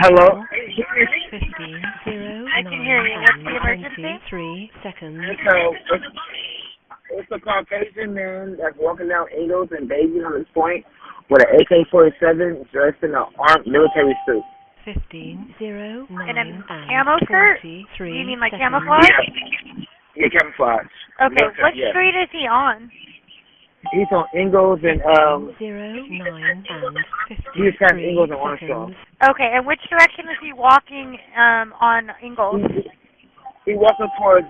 Hello? 15:09 I can hear you. What's the emergency? 23 seconds. So, it's a Caucasian man that's walking down Ingles and Bayview on this point with an AK-47 dressed in an armed military suit. 15:09 In a camo skirt? Do you mean like camouflage? Yeah, camouflage. Okay, Military, what yeah. street is he on? He's on Ingles and, 09 and he's past 53 Ingles and Armstrong. seconds. Okay, and which direction is he walking on Ingalls? He's walking towards,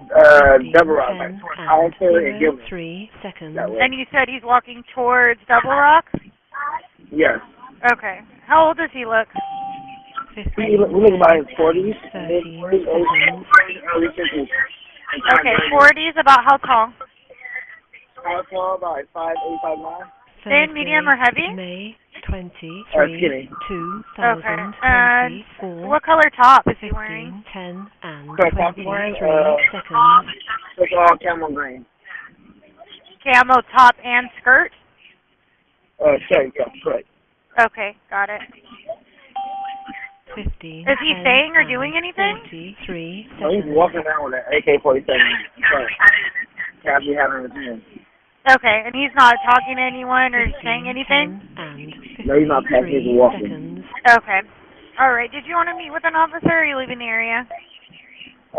Double Rock, like towards Hollister and Gilman. 3 seconds. That way. And you said he's walking towards Double Rock? Yes. Okay. How old does he look? We look about his 40s, 13 mid-40s, seconds. early 50s. Okay, 40s, about how tall? How tall? About 5'8", 5'9". Thin, medium, or heavy? May 23, Skinny. 2024. What color top is he wearing? 15, 10, and So, 23 wearing, seconds. it's all camel green. Camo top and skirt? Sure, yeah, correct. Okay, got it. 15. Is he saying or doing anything? 43 So he's seconds. walking around with an AK-47. Cabby having his hand. Okay, and he's not talking to anyone or saying anything? 10 and No, he's not passing, he's 53 walking. seconds. Okay. All right. Did you want to meet with an officer, or are you leaving the area?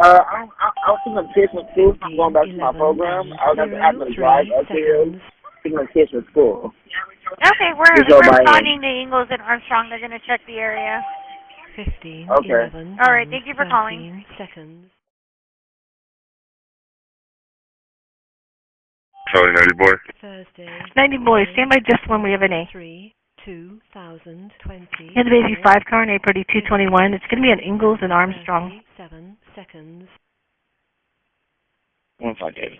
I was thinking of kids from school. I'm going back to my program. I was having to drive up here. Thinking of kids from school. Okay, we're responding to Ingalls and Armstrong. They're going to check the area. 15, Okay. 11, All right, thank you for calling. 13 seconds. Charlie 90 boy. Thursday. 90 boys, stand by just when we have an A. 3, 2020. Yeah, the Bayview 5 car on April 221. It's going to be at Ingalls and Armstrong. 7 seconds. 15 David.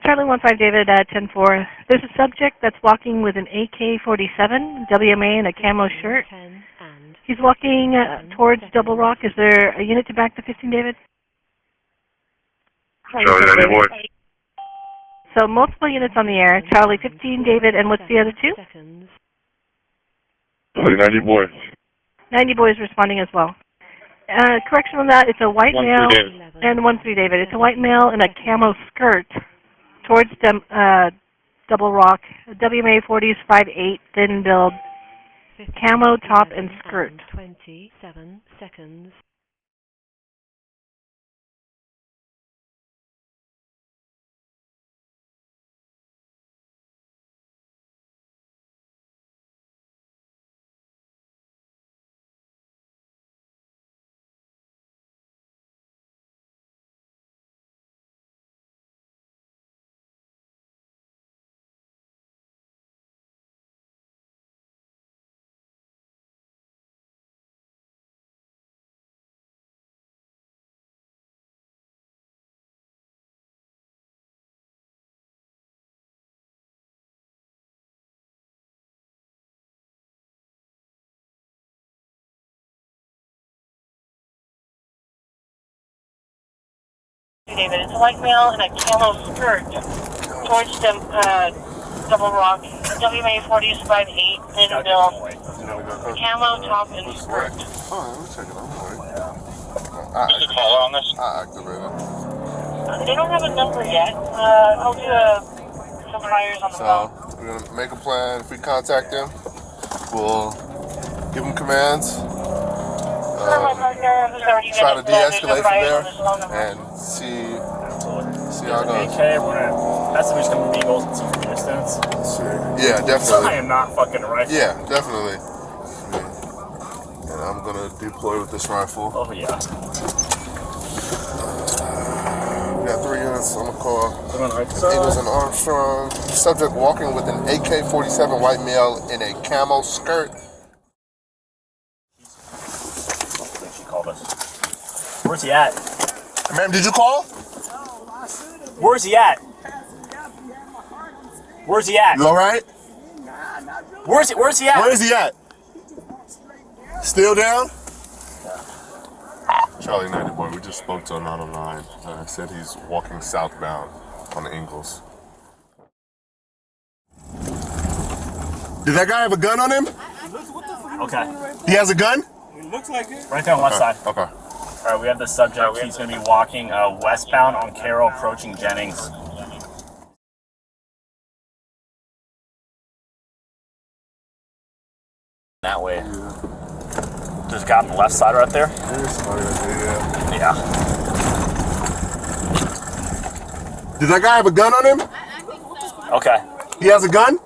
Charlie 15 David at 10-4. There's a subject that's walking with an AK-47, WMA, and a camo shirt. 10 and He's walking towards Double Rock. Is there a unit to back the 15 David? Charlie 90 boy. So multiple units on the air. Charlie 15 David, and what's the other two? Seconds. Charlie 90 boy. 90 boys responding as well. Correction on that, it's a white 13 male David. and 13 David. It's a white male in a camo skirt towards Double Rock. WMA 40s, 5'8", thin build, camo top and skirt. 27 seconds. David, it's a white male in a camo skirt towards Double Rock. WMA 40s, 5'8", thin build, camo top and skirt. Oh, let me check it out. Is the caller on this? I activated. They don't have a number yet. I'll do some flyers on the phone. So, we're going to make a plan. If we contact them, we'll give them commands. Try to de-escalate from there and see how it goes. AK, that's just going to be Eagles in some distance. Yeah, definitely. I am not fucking a rifle. Yeah, definitely. And I'm gonna deploy with this rifle. Oh, yeah. We got 3 units. I'm gonna call I'm on the right side. Eagles and Armstrong. Subject walking with an AK-47 white male in a camo skirt. She called us. Where's he at? Ma'am, did you call? Where's he at? Where's he at? You alright? Where's he at? Where is he at? Still down? Charlie 90 boy, we just spoke to a 909. Said he's walking southbound on the Ingalls. Did that guy have a gun on him? Okay. He has a gun? Right there on the left side. Okay. All right, we have the subject. He's going to be walking westbound on Carroll, approaching Jennings. That way. There's a guy on the left side right there. There's somebody right there, Yeah. Does that guy have a gun on him? Okay. He has a gun?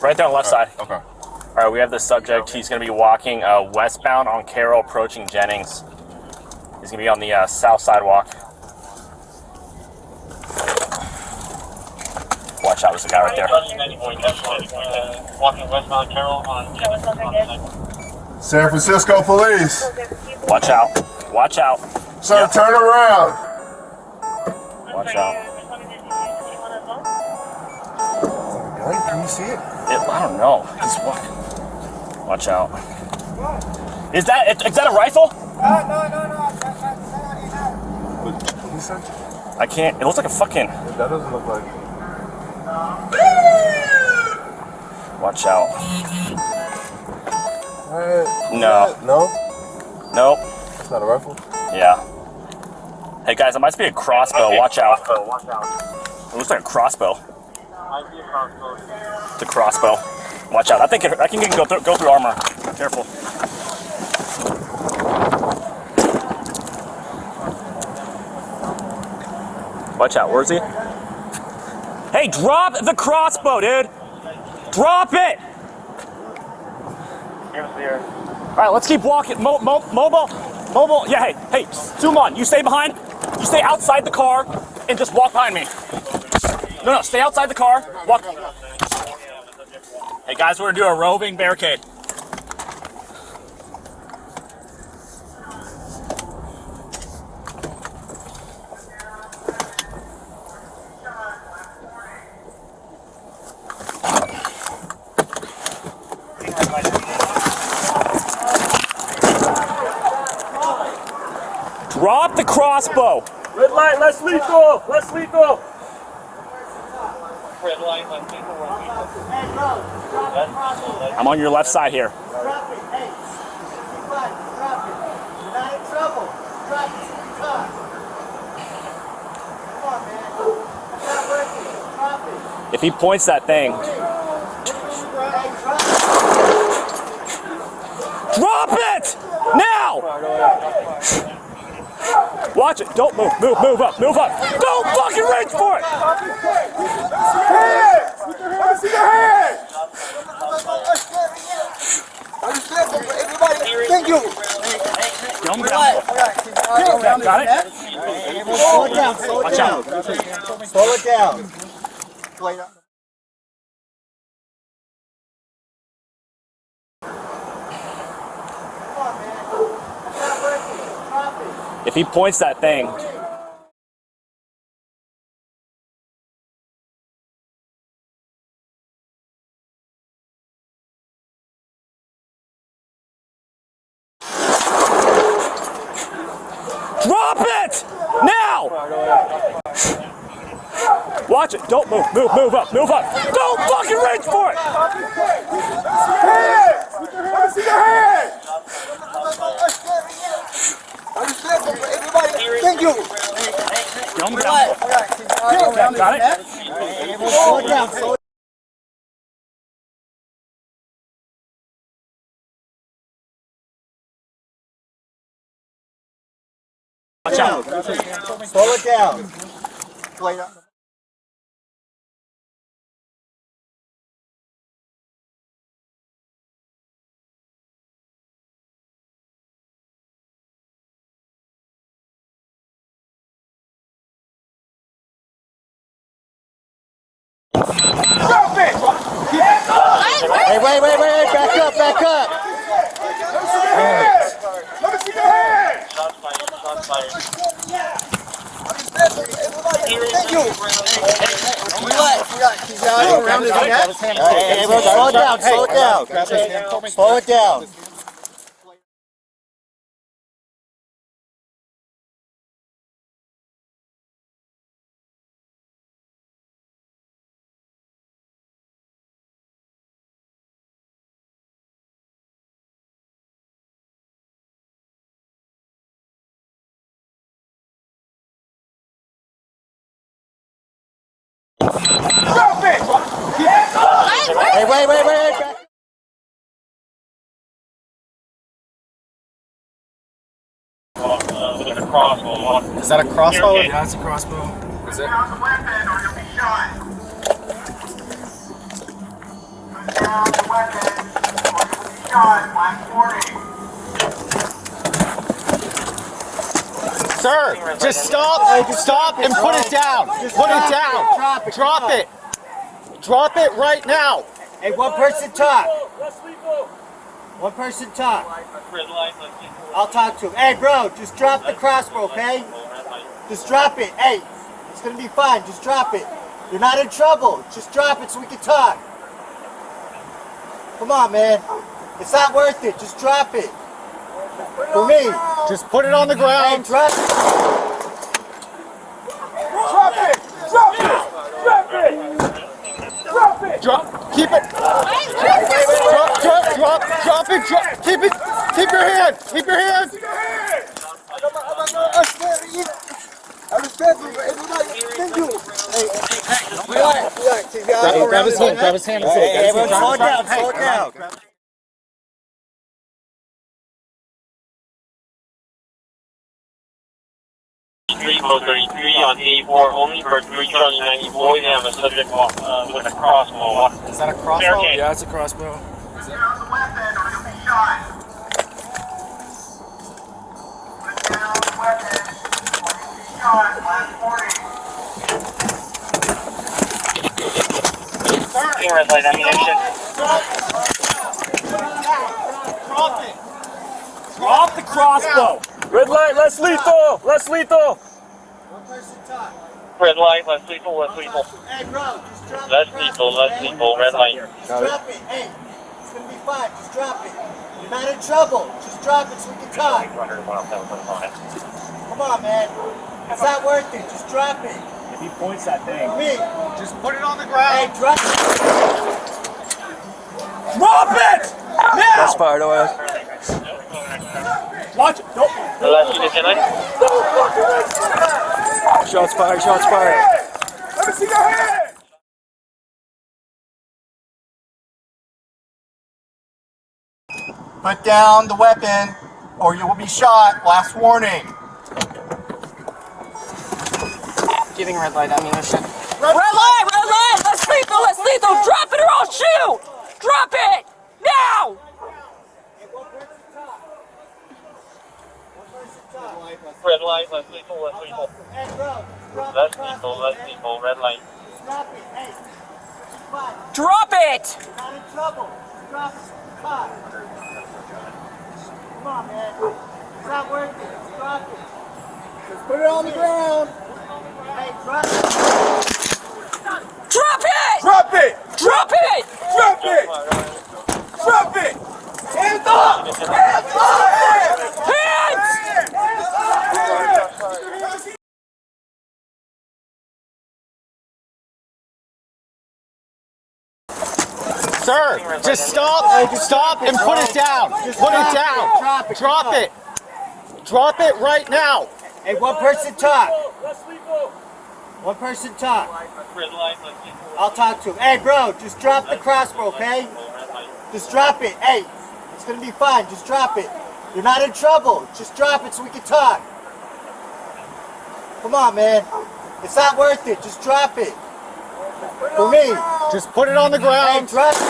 Right there on the left side. Okay. All right, we have the subject. He's going to be walking westbound on Carroll, approaching Jennings. He's going to be on the south sidewalk. Watch out, there's a guy right there. Walking westbound Carroll on San Francisco police. Watch out. Watch out. Sir, turn around. Watch out. Can you see it? I don't know. He's walking. Watch out. Is that a rifle? What he said? I can't. It looks like a fucking. That doesn't look like. Watch out. No. No? Nope. It's not a rifle? Yeah. Hey guys, it might be a crossbow. Watch out. It looks like a crossbow. It's a crossbow. Watch out. I think it can go through armor. Careful. Watch out. Where is he? Hey, drop the crossbow, dude. Drop it. All right, let's keep walking. Mobile. Yeah, hey, Suman, you stay behind. You stay outside the car and just walk behind me. No, stay outside the car. Walk. Hey guys, we're gonna do a roving barricade. Drop the crossbow. Red light, less lethal. red line, left lethal, right lethal. I'm on your left side here. Drop it. Hey, be quiet. Drop it. You're not in trouble. Drop it. Come on, man. It's not working. Drop it. If he points that thing. Hey, drop it. Drop it! Now! Watch it. Don't move. Move up. Don't fucking reach for it! Let me see your hands. Everybody, thank you. Calm down. Got it? Slow it down. Watch out. Slow it down. If he points that thing. Drop it! Now! Watch it. Don't move. Move up. Don't fucking reach for it! Hands! Let me see your hands. Everybody, thank you. Calm down. Got it? Slow it down. Watch out. Slow it down. Hey, wait, back up. Let me see your hands! Shots fired. Thank you. Hey, slow it down. Wait. Back. With a crossbow. Is that a crossbow? Yeah, it's a crossbow. Is it? Down the weapon or you'll be shot. Put down the weapon or you will be shot. Last warning. Sir, just stop and put it down. Put it down. Drop it. Drop it right now. Hey, one person talk. One person talk. Red light, let's see. I'll talk to him. Hey, bro, just drop the crossbow, okay? Just drop it. Hey, it's gonna be fine. Just drop it. You're not in trouble. Just drop it so we can talk. Come on, man. It's not worth it. Just drop it. For me. Just put it on the Hey, ground. drop it. Drop it! Drop it! Drop it! Drop it! Keep it. Drop it. Keep it. Keep your hand. Keep your hand. Grab his hand. Grab his hand. Hey, everyone, slow it down. Slow it down. Street 33 on 84 only for 3 Charlie 90 boys. They have a subject with a crossbow. Is that a crossbow? Okay. Yeah, it's a crossbow. Down the weapon or you'll be shot. Put down the weapon or you'll be shot. Last warning. Red light ammunition. Drop it. Drop the crossbow. Red light. Less lethal. Less lethal. One person talk. Red light, less lethal, less lethal. Hey, bro, just drop Less the lethal, crossbow, less okay? lethal. Red light. Just drop it. Hey, it's gonna be fine. Just drop it. You're not in trouble. Just drop it so we can talk. Come on, man. It's not worth it. Just drop it. If he points that thing, Me. just put it on the Hey, ground. drop it. Drop it! Now! That's fired away. Watch it. Nope. Last unit 10 Shots fired. Shots fired. Let me see your hand! Put down the weapon or you will be shot. Last warning. Giving red light ammunition. Red light! Let's lethal! Drop it or I'll shoot! Drop it! Now! Red light, less lethal, less lethal. Hey, bro, drop Less the lethal, crossbow, less okay? lethal. Red light. Just drop it. Hey, it's fine. Drop it! You're not in trouble. Just drop it so we can talk. Come on, man. It's not worth it. Just drop it. Just put it on the ground. Hey, drop it. Drop it! Drop it! Drop it! Drop it! Drop it! Hands up! Hands up! Hands! Sir, just stop and put it down. Put it down. Drop it. Drop it right now. Hey, one person talk. One person talk. Red light, less lethal. I'll talk to him. Hey, bro, just drop the crossbow, okay? Red light. Just drop it. Hey, it's gonna be fine. Just drop it. You're not in trouble. Just drop it so we can talk. Come on, man. It's not worth it. Just drop it. For me. Just put it on the Hey, ground. drop it.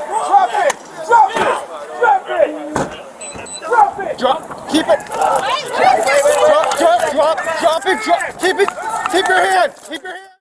Drop it! Drop it! Drop it! Drop it! Keep it. Drop it. Keep your hand. Keep your hand.